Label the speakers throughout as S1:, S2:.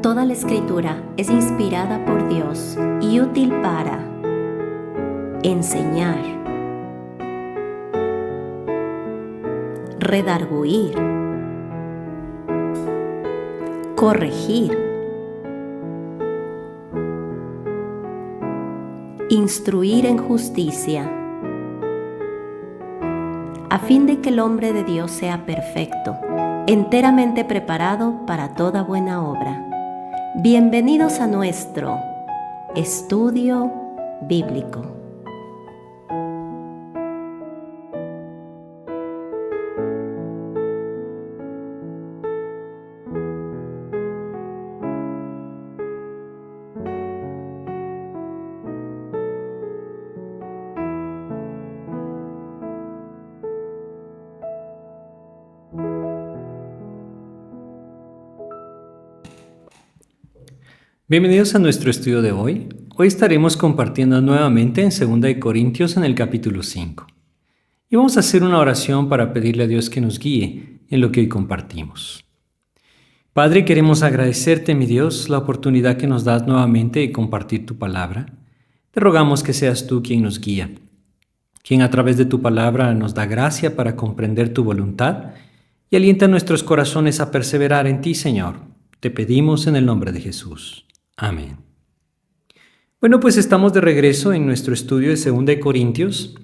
S1: Toda la Escritura es inspirada por Dios y útil para enseñar, redarguir, corregir, instruir en justicia, a fin de que el hombre de Dios sea perfecto, enteramente preparado para toda buena obra. Bienvenidos a nuestro estudio bíblico.
S2: Bienvenidos a nuestro estudio de hoy. Hoy estaremos compartiendo nuevamente en 2 Corintios en el capítulo 5. Y vamos a hacer una oración para pedirle a Dios que nos guíe en lo que hoy compartimos. Padre, queremos agradecerte, mi Dios, la oportunidad que nos das nuevamente de compartir tu palabra. Te rogamos que seas tú quien nos guía, quien a través de tu palabra nos da gracia para comprender tu voluntad y alienta nuestros corazones a perseverar en ti, Señor. Te pedimos en el nombre de Jesús. Amén. Bueno, pues estamos de regreso en nuestro estudio de 2 Corintios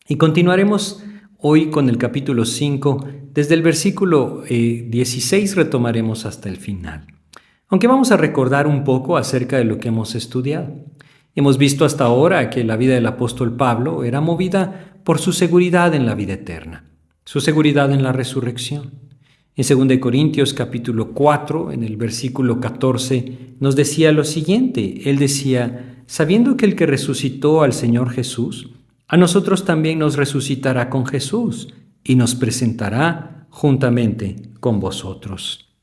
S2: y continuaremos hoy con el capítulo 5. Desde el versículo 16 retomaremos hasta el final. Aunque vamos a recordar un poco acerca de lo que hemos estudiado. Hemos visto hasta ahora que la vida del apóstol Pablo era movida por su seguridad en la vida eterna, su seguridad en la resurrección. En 2 Corintios capítulo 4, en el versículo 14, nos decía lo siguiente. Él decía, sabiendo que el que resucitó al Señor Jesús, a nosotros también nos resucitará con Jesús y nos presentará juntamente con vosotros.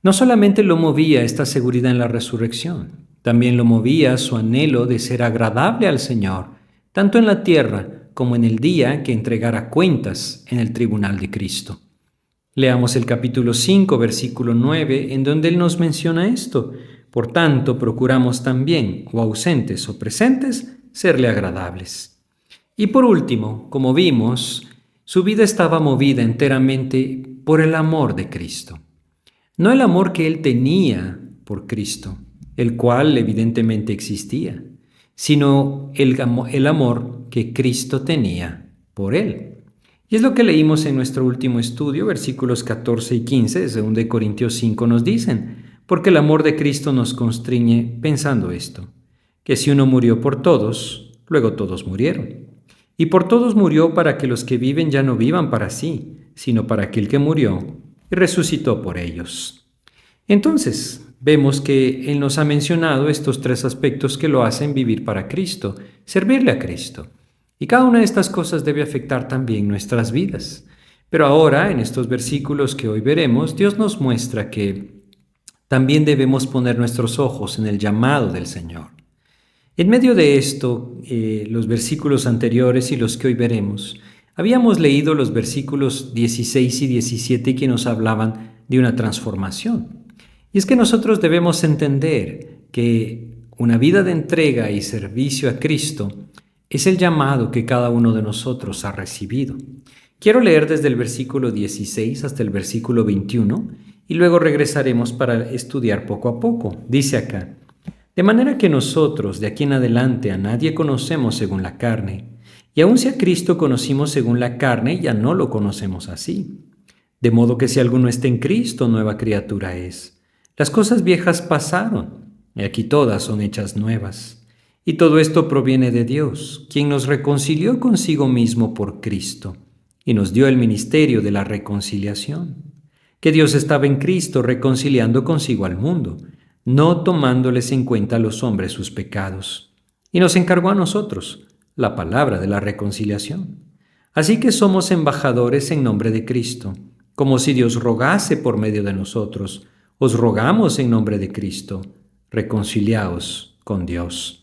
S2: No solamente lo movía esta seguridad en la resurrección, también lo movía su anhelo de ser agradable al Señor, tanto en la tierra como en el día que entregara cuentas en el tribunal de Cristo. Leamos el capítulo 5, versículo 9, en donde Él nos menciona esto. Por tanto, procuramos también, o ausentes o presentes, serle agradables. Y por último, como vimos, su vida estaba movida enteramente por el amor de Cristo. No el amor que Él tenía por Cristo, el cual evidentemente existía, sino el amor que Cristo tenía por Él. Y es lo que leímos en nuestro último estudio, versículos 14 y 15 de 2 Corintios 5 nos dicen, porque el amor de Cristo nos constriñe pensando esto, que si uno murió por todos, luego todos murieron. Y por todos murió para que los que viven ya no vivan para sí, sino para aquel que murió y resucitó por ellos. Entonces, vemos que Él nos ha mencionado estos tres aspectos que lo hacen vivir para Cristo, servirle a Cristo. Y cada una de estas cosas debe afectar también nuestras vidas. Pero ahora, en estos versículos que hoy veremos, Dios nos muestra que también debemos poner nuestros ojos en el llamado del Señor. En medio de esto, los versículos anteriores y los que hoy veremos, habíamos leído los versículos 16 y 17 que nos hablaban de una transformación. Y es que nosotros debemos entender que una vida de entrega y servicio a Cristo es el llamado que cada uno de nosotros ha recibido. Quiero leer desde el versículo 16 hasta el versículo 21 y luego regresaremos para estudiar poco a poco. Dice acá, de manera que nosotros de aquí en adelante a nadie conocemos según la carne, y aun si a Cristo conocimos según la carne, ya no lo conocemos así. De modo que si alguno está en Cristo, nueva criatura es. Las cosas viejas pasaron, y aquí todas son hechas nuevas. Y todo esto proviene de Dios, quien nos reconcilió consigo mismo por Cristo, y nos dio el ministerio de la reconciliación. Que Dios estaba en Cristo reconciliando consigo al mundo, no tomándoles en cuenta a los hombres sus pecados. Y nos encargó a nosotros la palabra de la reconciliación. Así que somos embajadores en nombre de Cristo, como si Dios rogase por medio de nosotros. Os rogamos en nombre de Cristo, reconciliaos con Dios.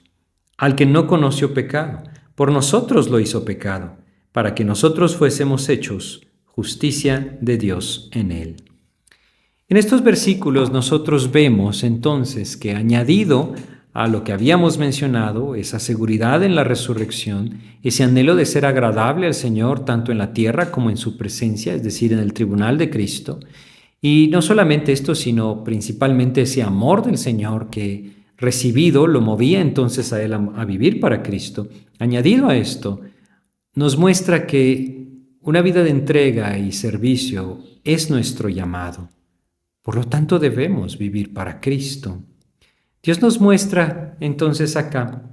S2: Al que no conoció pecado, por nosotros lo hizo pecado, para que nosotros fuésemos hechos justicia de Dios en él. En estos versículos nosotros vemos entonces que añadido a lo que habíamos mencionado, esa seguridad en la resurrección, ese anhelo de ser agradable al Señor tanto en la tierra como en su presencia, es decir, en el tribunal de Cristo, y no solamente esto, sino principalmente ese amor del Señor que recibido lo movía entonces a él a vivir para Cristo. Añadido a esto, nos muestra que una vida de entrega y servicio es nuestro llamado. Por lo tanto, debemos vivir para Cristo. Dios nos muestra entonces acá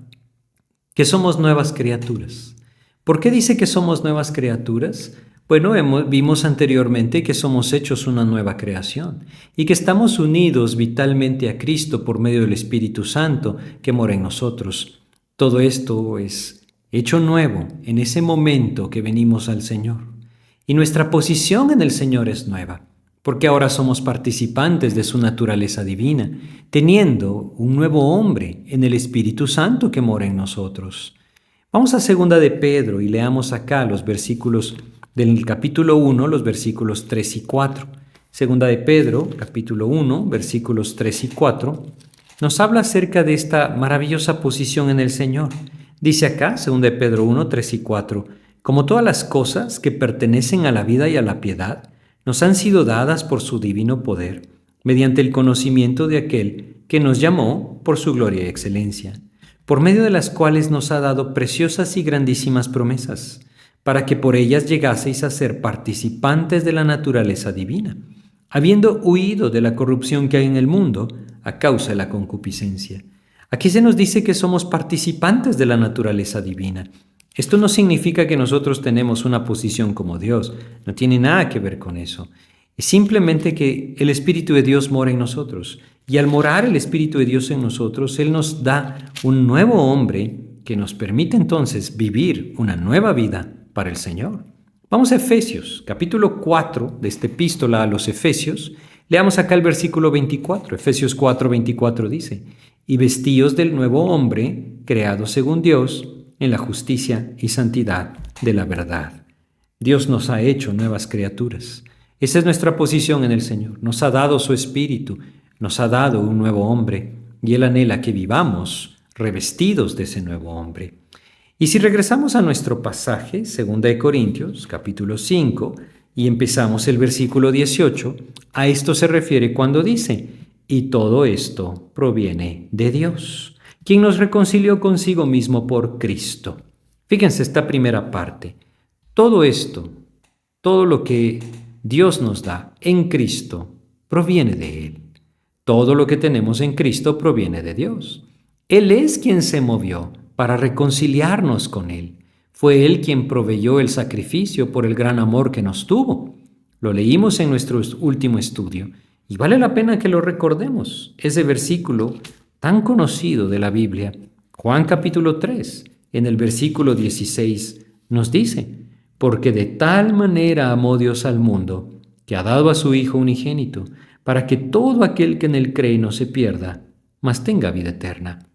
S2: que somos nuevas criaturas. ¿Por qué dice que somos nuevas criaturas? Bueno, vimos anteriormente que somos hechos una nueva creación y que estamos unidos vitalmente a Cristo por medio del Espíritu Santo que mora en nosotros. Todo esto es hecho nuevo en ese momento que venimos al Señor. Y nuestra posición en el Señor es nueva, porque ahora somos participantes de su naturaleza divina, teniendo un nuevo hombre en el Espíritu Santo que mora en nosotros. Vamos a 2 de Pedro y leamos acá los versículos del capítulo 1, los versículos 3 y 4. 2 de Pedro, capítulo 1, versículos 3 y 4, nos habla acerca de esta maravillosa posición en el Señor. Dice acá, 2 de Pedro 1, 3 y 4, como todas las cosas que pertenecen a la vida y a la piedad, nos han sido dadas por su divino poder, mediante el conocimiento de aquel que nos llamó por su gloria y excelencia, por medio de las cuales nos ha dado preciosas y grandísimas promesas, para que por ellas llegaseis a ser participantes de la naturaleza divina, habiendo huido de la corrupción que hay en el mundo a causa de la concupiscencia. Aquí se nos dice que somos participantes de la naturaleza divina. Esto no significa que nosotros tenemos una posición como Dios, no tiene nada que ver con eso. Es simplemente que el Espíritu de Dios mora en nosotros, y al morar el Espíritu de Dios en nosotros, Él nos da un nuevo hombre que nos permite entonces vivir una nueva vida para el Señor. Vamos a Efesios, capítulo 4 de esta epístola a los Efesios. Leamos acá el versículo 24. Efesios 4, 24 dice, y vestíos del nuevo hombre, creado según Dios, en la justicia y santidad de la verdad. Dios nos ha hecho nuevas criaturas. Esa es nuestra posición en el Señor. Nos ha dado su Espíritu, nos ha dado un nuevo hombre, y Él anhela que vivamos revestidos de ese nuevo hombre. Y si regresamos a nuestro pasaje, 2 de Corintios, capítulo 5, y empezamos el versículo 18, a esto se refiere cuando dice, y todo esto proviene de Dios, quien nos reconcilió consigo mismo por Cristo. Fíjense esta primera parte. Todo esto, todo lo que Dios nos da en Cristo, proviene de Él. Todo lo que tenemos en Cristo proviene de Dios. Él es quien se movió para reconciliarnos con Él. Fue Él quien proveyó el sacrificio por el gran amor que nos tuvo. Lo leímos en nuestro último estudio y vale la pena que lo recordemos. Ese versículo tan conocido de la Biblia, Juan capítulo 3, en el versículo 16, nos dice, porque de tal manera amó Dios al mundo, que ha dado a su Hijo unigénito, para que todo aquel que en él cree no se pierda, mas tenga vida eterna.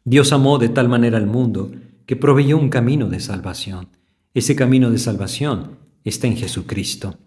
S2: Dios amó de tal manera al mundo, que proveyó un camino de salvación. Ese camino de salvación está en Jesucristo.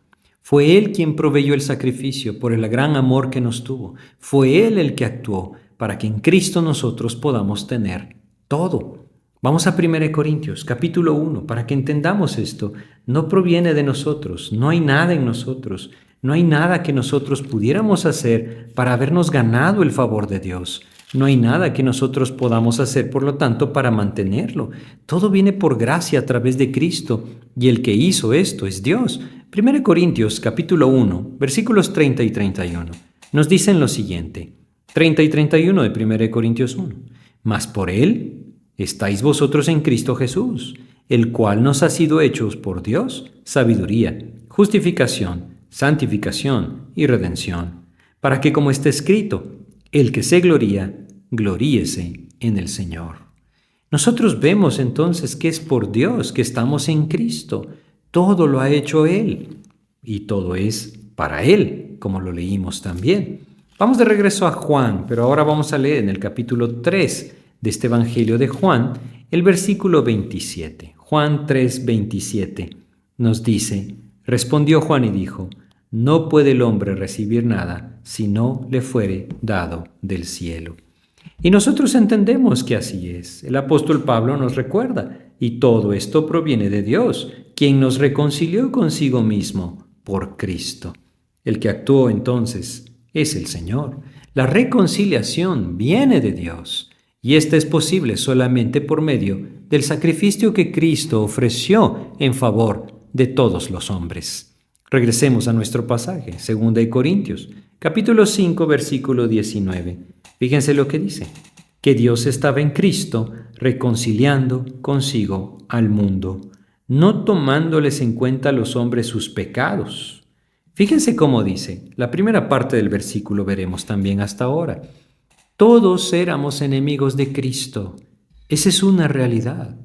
S2: Fue Él quien proveyó el sacrificio por el gran amor que nos tuvo. Fue Él el que actuó para que en Cristo nosotros podamos tener todo. Vamos a 1 Corintios, capítulo 1, para que entendamos esto. No proviene de nosotros, no hay nada en nosotros, no hay nada que nosotros pudiéramos hacer para habernos ganado el favor de Dios. No hay nada que nosotros podamos hacer, por lo tanto, para mantenerlo. Todo viene por gracia a través de Cristo, y el que hizo esto es Dios. 1 Corintios, capítulo 1, versículos 30 y 31, nos dicen lo siguiente. 30 y 31 de 1 Corintios 1. Mas por Él estáis vosotros en Cristo Jesús, el cual nos ha sido hechos por Dios sabiduría, justificación, santificación y redención, para que como está escrito, el que se gloría, gloríese en el Señor. Nosotros vemos entonces que es por Dios que estamos en Cristo. Todo lo ha hecho Él y todo es para Él, como lo leímos también. Vamos de regreso a Juan, pero ahora vamos a leer en el capítulo 3 de este Evangelio de Juan, el versículo 27. Juan 3, 27 nos dice, respondió Juan y dijo, no puede el hombre recibir nada si no le fuere dado del cielo. Y nosotros entendemos que así es. El apóstol Pablo nos recuerda, y todo esto proviene de Dios, quien nos reconcilió consigo mismo por Cristo. El que actuó entonces es el Señor. La reconciliación viene de Dios, y esta es posible solamente por medio del sacrificio que Cristo ofreció en favor de todos los hombres. Regresemos a nuestro pasaje, 2 Corintios, capítulo 5, versículo 19. Fíjense lo que dice, que Dios estaba en Cristo reconciliando consigo al mundo, no tomándoles en cuenta a los hombres sus pecados. Fíjense cómo dice, la primera parte del versículo veremos también hasta ahora. Todos éramos enemigos de Cristo. Esa es una realidad.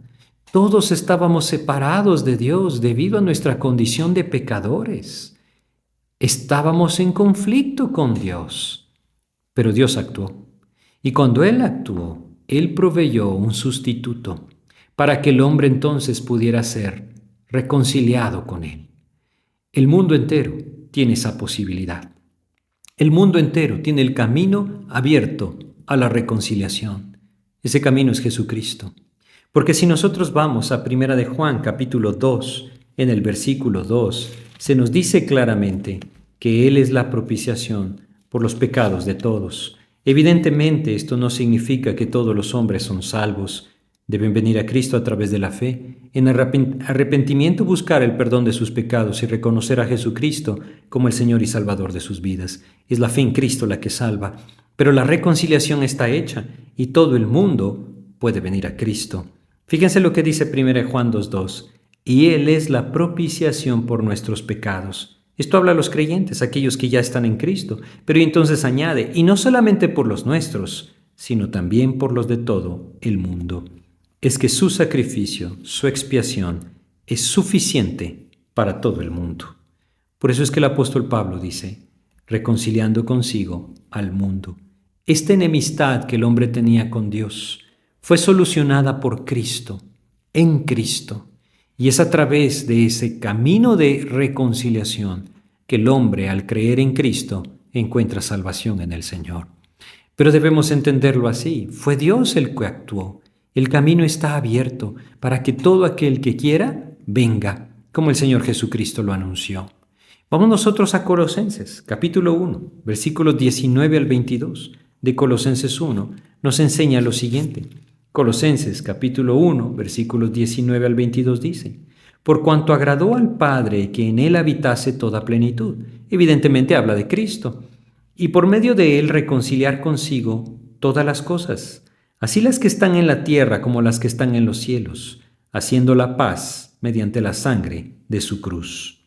S2: Todos estábamos separados de Dios debido a nuestra condición de pecadores. Estábamos en conflicto con Dios. Pero Dios actuó. Y cuando Él actuó, Él proveyó un sustituto para que el hombre entonces pudiera ser reconciliado con Él. El mundo entero tiene esa posibilidad. El mundo entero tiene el camino abierto a la reconciliación. Ese camino es Jesucristo. Porque si nosotros vamos a 1 de Juan, capítulo 2, en el versículo 2, se nos dice claramente que Él es la propiciación por los pecados de todos. Evidentemente, esto no significa que todos los hombres son salvos. Deben venir a Cristo a través de la fe, en arrepentimiento buscar el perdón de sus pecados y reconocer a Jesucristo como el Señor y Salvador de sus vidas. Es la fe en Cristo la que salva, pero la reconciliación está hecha y todo el mundo puede venir a Cristo. Fíjense lo que dice 1 Juan 2:2, y Él es la propiciación por nuestros pecados. Esto habla a los creyentes, aquellos que ya están en Cristo, pero entonces añade, y no solamente por los nuestros, sino también por los de todo el mundo. Es que su sacrificio, su expiación, es suficiente para todo el mundo. Por eso es que el apóstol Pablo dice, reconciliando consigo al mundo. Esta enemistad que el hombre tenía con Dios fue solucionada por Cristo, en Cristo. Y es a través de ese camino de reconciliación que el hombre, al creer en Cristo, encuentra salvación en el Señor. Pero debemos entenderlo así. Fue Dios el que actuó. El camino está abierto para que todo aquel que quiera venga, como el Señor Jesucristo lo anunció. Vamos nosotros a Colosenses, capítulo 1, versículos 19 al 22 de Colosenses 1, nos enseña lo siguiente. Colosenses, capítulo 1, versículos 19 al 22 dice, por cuanto agradó al Padre que en Él habitase toda plenitud. Evidentemente habla de Cristo. Y por medio de Él reconciliar consigo todas las cosas, así las que están en la tierra como las que están en los cielos, haciendo la paz mediante la sangre de su cruz.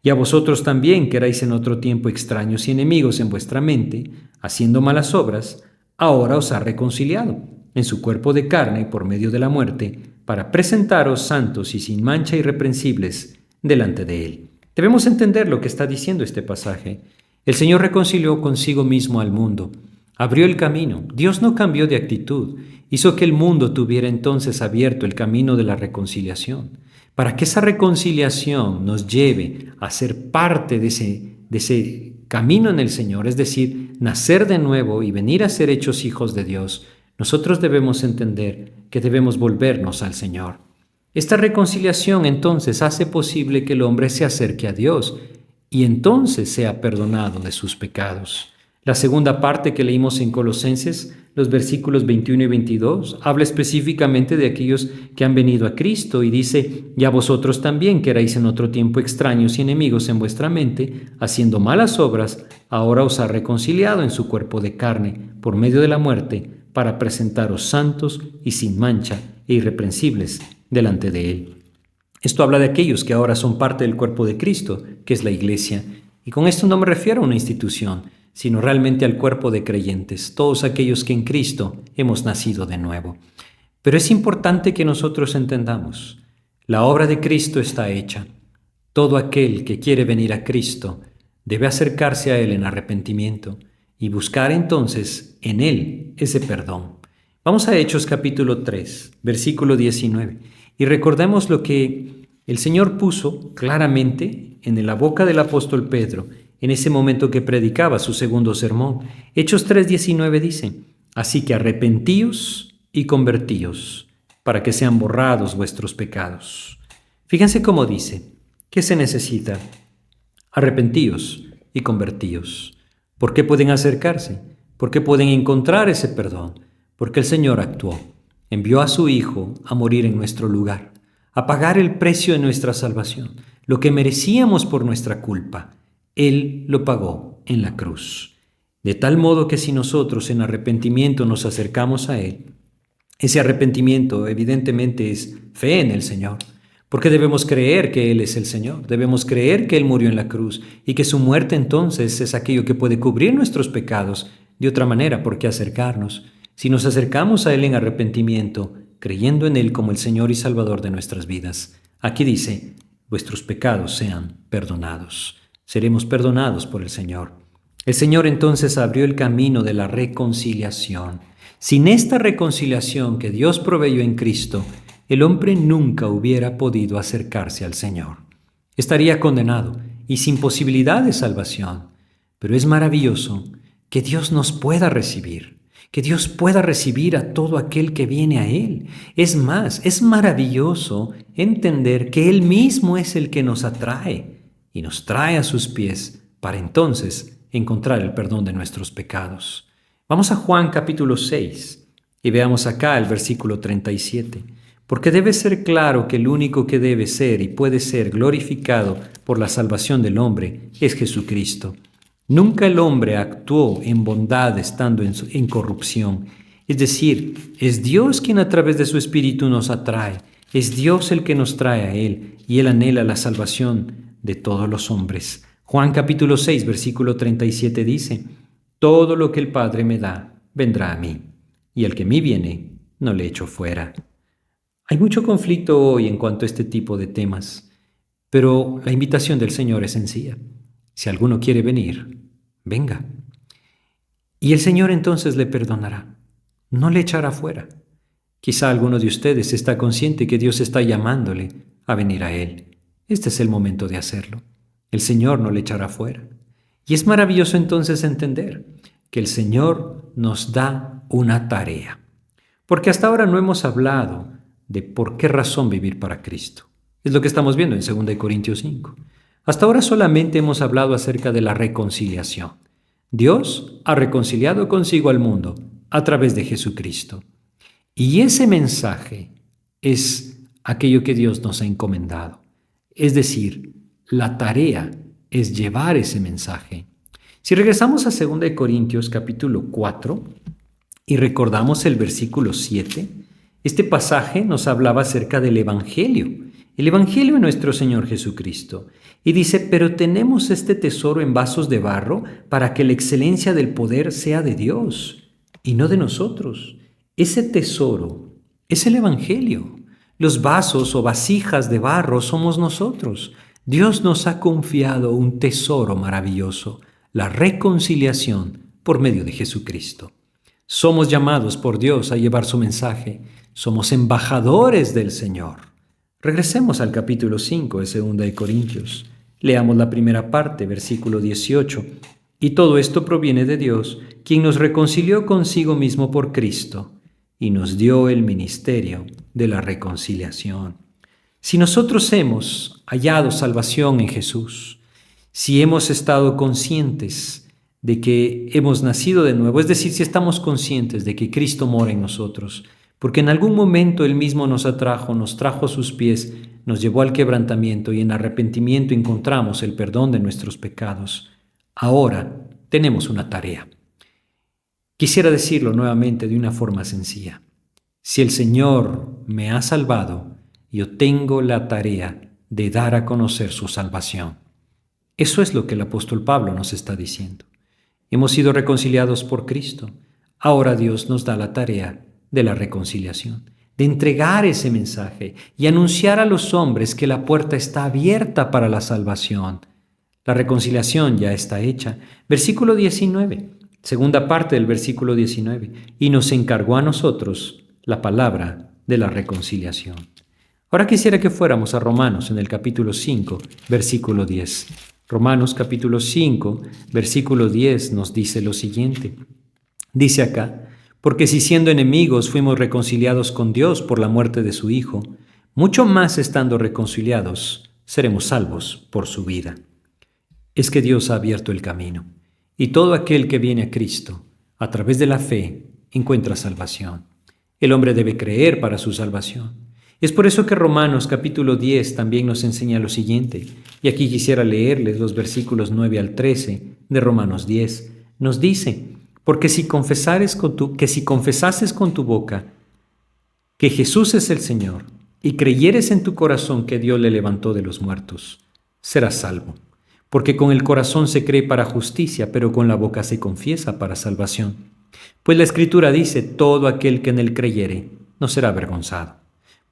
S2: Y a vosotros también, que erais en otro tiempo extraños y enemigos en vuestra mente, haciendo malas obras, ahora os ha reconciliado en su cuerpo de carne por medio de la muerte, para presentaros santos y sin mancha irreprensibles delante de Él. Debemos entender lo que está diciendo este pasaje. El Señor reconcilió consigo mismo al mundo, abrió el camino. Dios no cambió de actitud, hizo que el mundo tuviera entonces abierto el camino de la reconciliación, para que esa reconciliación nos lleve a ser parte de ese camino en el Señor, es decir, nacer de nuevo y venir a ser hechos hijos de Dios. Nosotros debemos entender que debemos volvernos al Señor. Esta reconciliación entonces hace posible que el hombre se acerque a Dios y entonces sea perdonado de sus pecados. La segunda parte que leímos en Colosenses, los versículos 21 y 22, habla específicamente de aquellos que han venido a Cristo y dice, y a vosotros también, que erais en otro tiempo extraños y enemigos en vuestra mente, haciendo malas obras, ahora os ha reconciliado en su cuerpo de carne, por medio de la muerte, para presentaros santos y sin mancha e irreprensibles delante de Él. Esto habla de aquellos que ahora son parte del cuerpo de Cristo, que es la Iglesia. Y con esto no me refiero a una institución, sino realmente al cuerpo de creyentes, todos aquellos que en Cristo hemos nacido de nuevo. Pero es importante que nosotros entendamos, la obra de Cristo está hecha. Todo aquel que quiere venir a Cristo debe acercarse a Él en arrepentimiento y buscar entonces en Él ese perdón. Vamos a Hechos capítulo 3, versículo 19, y recordemos lo que el Señor puso claramente en la boca del apóstol Pedro en ese momento que predicaba su segundo sermón. Hechos 3:19 dice: así que arrepentíos y convertíos, para que sean borrados vuestros pecados. Fíjense cómo dice: ¿qué se necesita? Arrepentíos y convertíos. ¿Por qué pueden acercarse? ¿Por qué pueden encontrar ese perdón? Porque el Señor actuó. Envió a su Hijo a morir en nuestro lugar, a pagar el precio de nuestra salvación, lo que merecíamos por nuestra culpa. Él lo pagó en la cruz. De tal modo que si nosotros en arrepentimiento nos acercamos a Él, ese arrepentimiento evidentemente es fe en el Señor, porque debemos creer que Él es el Señor, debemos creer que Él murió en la cruz y que su muerte entonces es aquello que puede cubrir nuestros pecados. De otra manera, ¿por qué acercarnos? Si nos acercamos a Él en arrepentimiento, creyendo en Él como el Señor y Salvador de nuestras vidas. Aquí dice: vuestros pecados sean perdonados. Seremos perdonados por el Señor. El Señor entonces abrió el camino de la reconciliación. Sin esta reconciliación que Dios proveyó en Cristo, el hombre nunca hubiera podido acercarse al Señor. Estaría condenado y sin posibilidad de salvación. Pero es maravilloso que Dios nos pueda recibir, que Dios pueda recibir a todo aquel que viene a Él. Es más, es maravilloso entender que Él mismo es el que nos atrae y nos trae a sus pies para entonces encontrar el perdón de nuestros pecados. Vamos a Juan capítulo 6 y veamos acá el versículo 37. Porque debe ser claro que el único que debe ser y puede ser glorificado por la salvación del hombre es Jesucristo. Nunca el hombre actuó en bondad estando en corrupción. Es decir, es Dios quien a través de su Espíritu nos atrae. Es Dios el que nos trae a Él y Él anhela la salvación de todos los hombres. Juan capítulo 6, versículo 37 dice: todo lo que el Padre me da, vendrá a mí, y el que a mí viene, no le echo fuera. Hay mucho conflicto hoy en cuanto a este tipo de temas, pero la invitación del Señor es sencilla. Si alguno quiere venir, venga. Y el Señor entonces le perdonará, no le echará fuera. Quizá alguno de ustedes está consciente que Dios está llamándole a venir a Él. Este es el momento de hacerlo. El Señor no le echará fuera. Y es maravilloso entonces entender que el Señor nos da una tarea. Porque hasta ahora no hemos hablado de por qué razón vivir para Cristo. Es lo que estamos viendo en 2 Corintios 5. Hasta ahora solamente hemos hablado acerca de la reconciliación. Dios ha reconciliado consigo al mundo a través de Jesucristo. Y ese mensaje es aquello que Dios nos ha encomendado. Es decir, la tarea es llevar ese mensaje. Si regresamos a 2 Corintios capítulo 4 y recordamos el versículo 7, este pasaje nos hablaba acerca del Evangelio, el Evangelio de nuestro Señor Jesucristo. Y dice: pero tenemos este tesoro en vasos de barro para que la excelencia del poder sea de Dios y no de nosotros. Ese tesoro es el Evangelio. Los vasos o vasijas de barro somos nosotros. Dios nos ha confiado un tesoro maravilloso, la reconciliación por medio de Jesucristo. Somos llamados por Dios a llevar su mensaje. Somos embajadores del Señor. Regresemos al capítulo 5 de 2 Corintios. Leamos la primera parte, versículo 18. Y todo esto proviene de Dios, quien nos reconcilió consigo mismo por Cristo y nos dio el ministerio de la reconciliación. Si nosotros hemos hallado salvación en Jesús, si hemos estado conscientes de que hemos nacido de nuevo, es decir, si estamos conscientes de que Cristo mora en nosotros, porque en algún momento Él mismo nos atrajo, nos trajo a sus pies, nos llevó al quebrantamiento y en arrepentimiento encontramos el perdón de nuestros pecados. Ahora tenemos una tarea. Quisiera decirlo nuevamente de una forma sencilla. Si el Señor me ha salvado, yo tengo la tarea de dar a conocer su salvación. Eso es lo que el apóstol Pablo nos está diciendo. Hemos sido reconciliados por Cristo. Ahora Dios nos da la tarea de la reconciliación, de entregar ese mensaje y anunciar a los hombres que la puerta está abierta para la salvación. La reconciliación ya está hecha. Versículo 19, segunda parte del versículo 19. Y nos encargó a nosotros la palabra de la reconciliación. Ahora quisiera que fuéramos a Romanos en el capítulo 5, versículo 10. Romanos capítulo 5, versículo 10 nos dice lo siguiente. Dice acá, porque si siendo enemigos fuimos reconciliados con Dios por la muerte de su Hijo, mucho más estando reconciliados seremos salvos por su vida. Es que Dios ha abierto el camino, y todo aquel que viene a Cristo, a través de la fe, encuentra salvación. El hombre debe creer para su salvación. Es por eso que Romanos capítulo 10 también nos enseña lo siguiente, y aquí quisiera leerles los versículos 9 al 13 de Romanos 10. Nos dice, porque si confesases con tu boca que Jesús es el Señor, y creyeres en tu corazón que Dios le levantó de los muertos, serás salvo. Porque con el corazón se cree para justicia, pero con la boca se confiesa para salvación. Pues la Escritura dice, todo aquel que en él creyere no será avergonzado.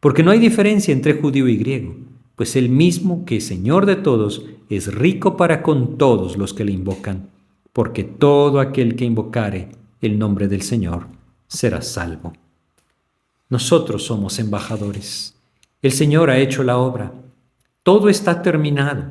S2: Porque no hay diferencia entre judío y griego, pues el mismo que es Señor de todos es rico para con todos los que le invocan, porque todo aquel que invocare el nombre del Señor será salvo. Nosotros somos embajadores. El Señor ha hecho la obra. Todo está terminado.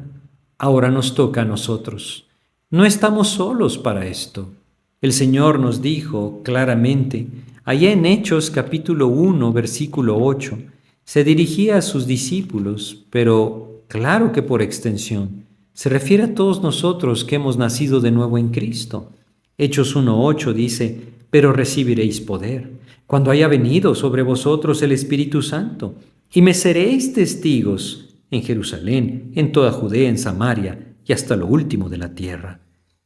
S2: Ahora nos toca a nosotros. No estamos solos para esto. El Señor nos dijo claramente, allá en Hechos capítulo 1, versículo 8, se dirigía a sus discípulos, pero claro que por extensión, se refiere a todos nosotros que hemos nacido de nuevo en Cristo. Hechos 1:8 dice, pero recibiréis poder, cuando haya venido sobre vosotros el Espíritu Santo, y me seréis testigos en Jerusalén, en toda Judea, en Samaria y hasta lo último de la tierra.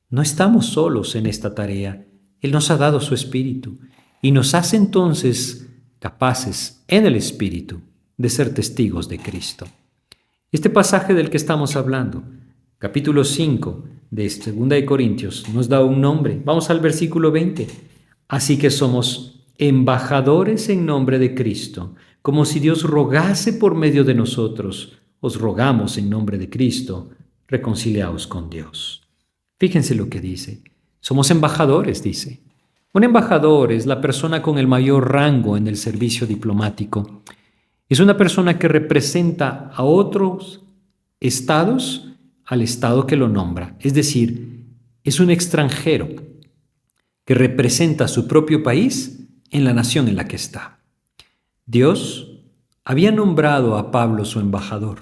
S2: No estamos solos en esta tarea. Él nos ha dado su Espíritu y nos hace entonces capaces en el Espíritu de ser testigos de Cristo. Este pasaje del que estamos hablando, capítulo 5 de 2 de Corintios, nos da un nombre. Vamos al versículo 20. Así que somos embajadores en nombre de Cristo, como si Dios rogase por medio de nosotros. Os rogamos en nombre de Cristo, reconciliaos con Dios. Fíjense lo que dice. Somos embajadores, dice. Un embajador es la persona con el mayor rango en el servicio diplomático. Es una persona que representa a otros estados al estado que lo nombra. Es decir, es un extranjero que representa a su propio país en la nación en la que está. Dios había nombrado a Pablo su embajador,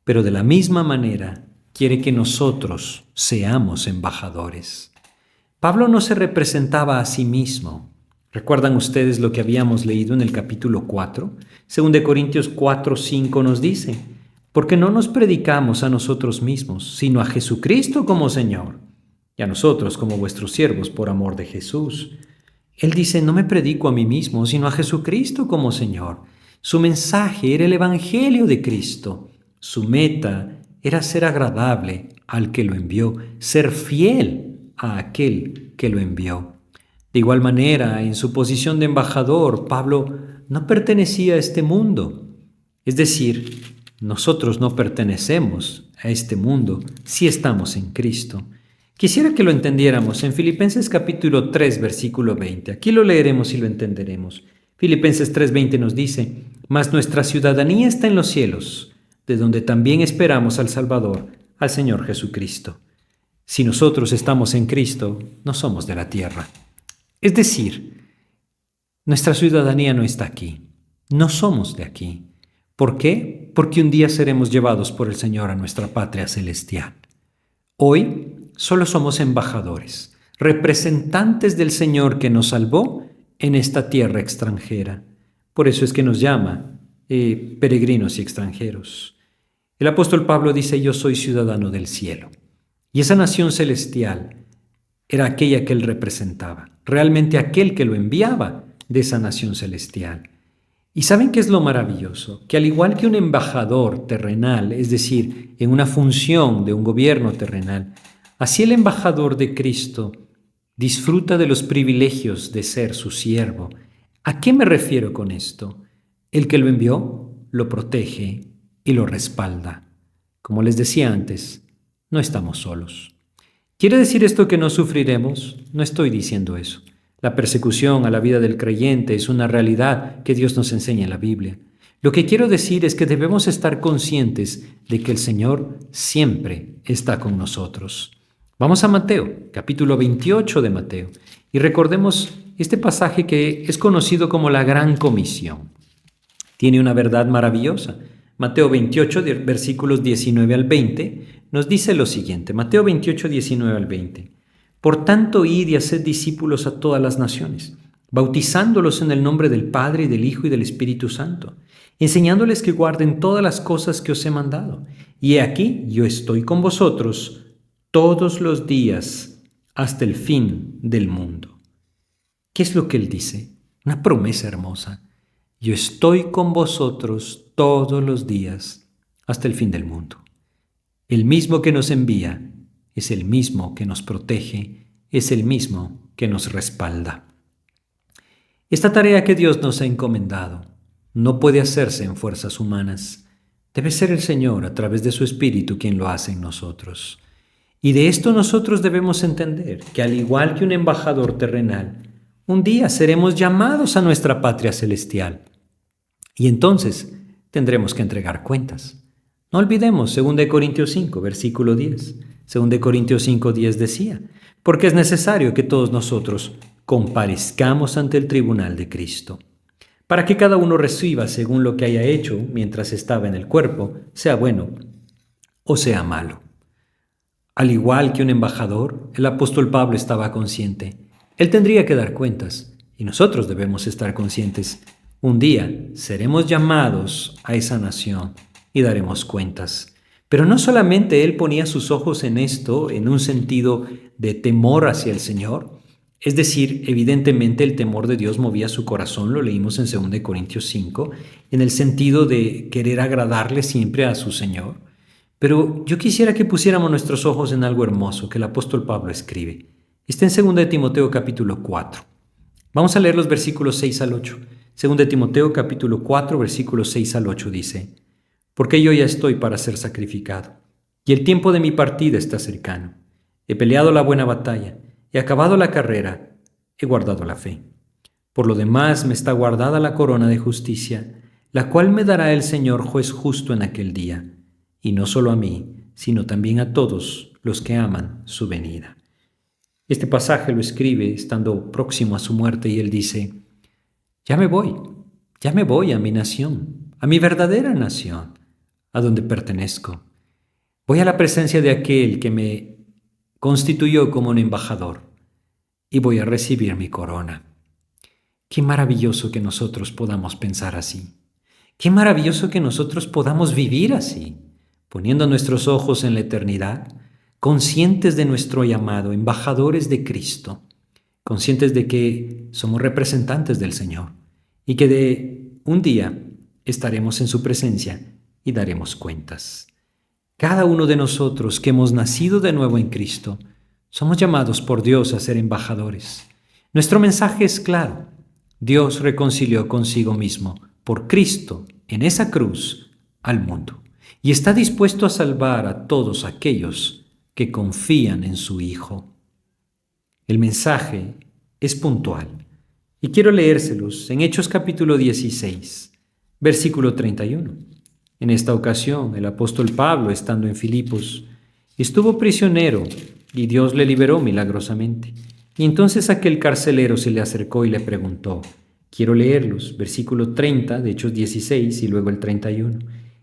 S2: pero de la misma manera quiere que nosotros seamos embajadores. Pablo no se representaba a sí mismo. ¿Recuerdan ustedes lo que habíamos leído en el capítulo 4? 2 Corintios 4:5 nos dice, porque no nos predicamos a nosotros mismos, sino a Jesucristo como Señor, y a nosotros como vuestros siervos por amor de Jesús. Él dice, no me predico a mí mismo, sino a Jesucristo como Señor. Su mensaje era el Evangelio de Cristo. Su meta era ser agradable al que lo envió, ser fiel a aquel que lo envió. De igual manera, en su posición de embajador, Pablo no pertenecía a este mundo. Es decir, nosotros no pertenecemos a este mundo si estamos en Cristo. Quisiera que lo entendiéramos en Filipenses capítulo 3, versículo 20. Aquí lo leeremos y lo entenderemos. Filipenses 3:20 nos dice, mas nuestra ciudadanía está en los cielos, de donde también esperamos al Salvador, al Señor Jesucristo. Si nosotros estamos en Cristo, no somos de la tierra. Es decir, nuestra ciudadanía no está aquí. No somos de aquí. ¿Por qué? Porque un día seremos llevados por el Señor a nuestra patria celestial. Hoy solo somos embajadores, representantes del Señor que nos salvó en esta tierra extranjera. Por eso es que nos llama peregrinos y extranjeros. El apóstol Pablo dice, yo soy ciudadano del cielo. Y esa nación celestial era aquella que él representaba, realmente aquel que lo enviaba de esa nación celestial. ¿Y saben qué es lo maravilloso? Que al igual que un embajador terrenal, es decir, en una función de un gobierno terrenal, así el embajador de Cristo disfruta de los privilegios de ser su siervo. ¿A qué me refiero con esto? El que lo envió lo protege y lo respalda. Como les decía antes, no estamos solos. ¿Quiere decir esto que no sufriremos? No estoy diciendo eso. La persecución a la vida del creyente es una realidad que Dios nos enseña en la Biblia. Lo que quiero decir es que debemos estar conscientes de que el Señor siempre está con nosotros. Vamos a Mateo, capítulo 28 de Mateo, y recordemos este pasaje que es conocido como la Gran Comisión. Tiene una verdad maravillosa. Mateo 28, versículos 19 al 20, nos dice lo siguiente. Mateo 28, 19 al 20. Por tanto, id y haced discípulos a todas las naciones, bautizándolos en el nombre del Padre, y del Hijo, y del Espíritu Santo, enseñándoles que guarden todas las cosas que os he mandado. Y he aquí, yo estoy con vosotros todos los días hasta el fin del mundo. ¿Qué es lo que él dice? Una promesa hermosa. Yo estoy con vosotros todos los días hasta el fin del mundo. El mismo que nos envía es el mismo que nos protege, es el mismo que nos respalda. Esta tarea que Dios nos ha encomendado no puede hacerse en fuerzas humanas. Debe ser el Señor, a través de su Espíritu, quien lo hace en nosotros. Y de esto nosotros debemos entender que, al igual que un embajador terrenal, un día seremos llamados a nuestra patria celestial. Y entonces tendremos que entregar cuentas. No olvidemos 2 Corintios 5, versículo 10. 2 Corintios 5, 10 decía, porque es necesario que todos nosotros comparezcamos ante el tribunal de Cristo, para que cada uno reciba según lo que haya hecho mientras estaba en el cuerpo, sea bueno o sea malo. Al igual que un embajador, el apóstol Pablo estaba consciente. Él tendría que dar cuentas, y nosotros debemos estar conscientes. Un día seremos llamados a esa nación y daremos cuentas. Pero no solamente él ponía sus ojos en esto en un sentido de temor hacia el Señor, es decir, evidentemente el temor de Dios movía su corazón, lo leímos en 2 Corintios 5, en el sentido de querer agradarle siempre a su Señor. Pero yo quisiera que pusiéramos nuestros ojos en algo hermoso que el apóstol Pablo escribe. Está en 2 de Timoteo capítulo 4. Vamos a leer los versículos 6 al 8. 2 de Timoteo capítulo 4, versículos 6 al 8 dice, porque yo ya estoy para ser sacrificado, y el tiempo de mi partida está cercano. He peleado la buena batalla, he acabado la carrera, he guardado la fe. Por lo demás me está guardada la corona de justicia, la cual me dará el Señor juez justo en aquel día, y no solo a mí, sino también a todos los que aman su venida. Este pasaje lo escribe estando próximo a su muerte y él dice, ya me voy a mi nación, a mi verdadera nación, a donde pertenezco. Voy a la presencia de aquel que me constituyó como un embajador y voy a recibir mi corona. Qué maravilloso que nosotros podamos pensar así. Qué maravilloso que nosotros podamos vivir así, poniendo nuestros ojos en la eternidad, conscientes de nuestro llamado, embajadores de Cristo, conscientes de que somos representantes del Señor y que de un día estaremos en su presencia y daremos cuentas. Cada uno de nosotros que hemos nacido de nuevo en Cristo, somos llamados por Dios a ser embajadores. Nuestro mensaje es claro. Dios reconcilió consigo mismo, por Cristo, en esa cruz, al mundo, y está dispuesto a salvar a todos aquellos que confían en su Hijo. El mensaje es puntual, y quiero leérselos en Hechos capítulo 16, versículo 31. En esta ocasión, el apóstol Pablo, estando en Filipos, estuvo prisionero y Dios le liberó milagrosamente. Y entonces aquel carcelero se le acercó y le preguntó, quiero leerlos, versículo 30 de Hechos 16 y luego el 31.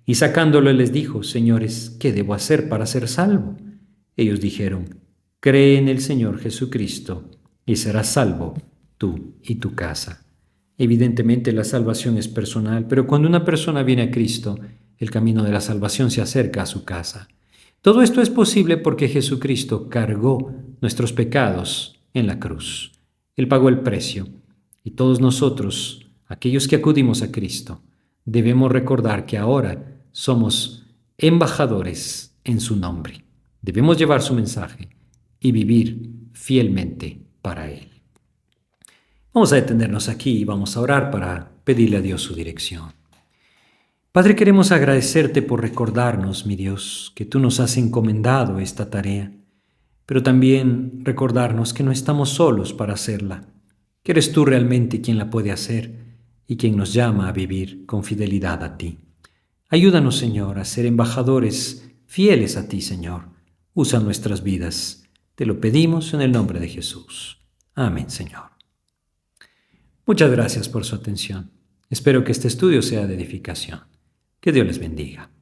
S2: Y sacándolo les dijo, señores, ¿qué debo hacer para ser salvo? Ellos dijeron, cree en el Señor Jesucristo y serás salvo tú y tu casa. Evidentemente la salvación es personal, pero cuando una persona viene a Cristo, el camino de la salvación se acerca a su casa. Todo esto es posible porque Jesucristo cargó nuestros pecados en la cruz. Él pagó el precio. Y todos nosotros, aquellos que acudimos a Cristo, debemos recordar que ahora somos embajadores en su nombre. Debemos llevar su mensaje y vivir fielmente para Él. Vamos a detenernos aquí y vamos a orar para pedirle a Dios su dirección. Padre, queremos agradecerte por recordarnos, mi Dios, que tú nos has encomendado esta tarea, pero también recordarnos que no estamos solos para hacerla, que eres tú realmente quien la puede hacer, y quien nos llama a vivir con fidelidad a ti. Ayúdanos, Señor, a ser embajadores fieles a ti, Señor. Usa nuestras vidas. Te lo pedimos en el nombre de Jesús. Amén, Señor. Muchas gracias por su atención. Espero que este estudio sea de edificación. Que Dios les bendiga.